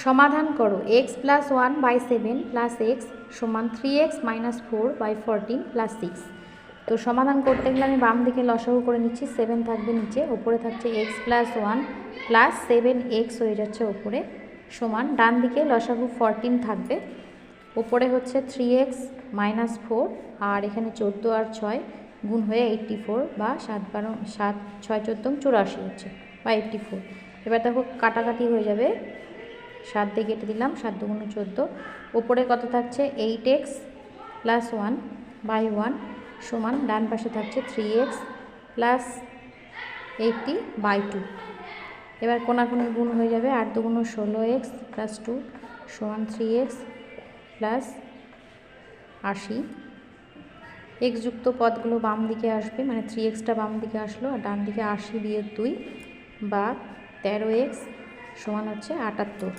সমাধান করো x plus 1/7 plus x সমান 3x মাইনাস 4/14 প্লাস 6। তো সমাধান করতে গেলে আমি বাম দিকে লসাগু করে নিচ্ছি। 7 থাকবে নিচে, ওপরে থাকছে এক্স প্লাস 1 প্লাস 7x হয়ে যাচ্ছে ওপরে, সমান ডান দিকে লসাগু 14 থাকবে, ওপরে হচ্ছে 3x মাইনাস 4 আর এখানে 14 আর 6 গুণ হয়ে 84 বা 7 12 7 6 14 84 হচ্ছে বা 84। এবার দেখো কাটাকাটি হয়ে যাবে, 7 দিয়ে কেটে দিলাম, 7 2 14। ওপরে কত থাকছে 8x প্লাস 1/1 সমান ডান পাশে থাকছে 3x প্লাস 80/2। এবার কোনাকুনি গুণ হয়ে যাবে, 8 2 16x প্লাস 2 সমান 3x প্লাস 80। এক্স যুক্ত পদগুলো বাম দিকে আসবে, মানে 3xটা বাম দিকে আসলো আর ডান দিকে 80 বিয়োগ 2 বা 13x সমান হচ্ছে 78।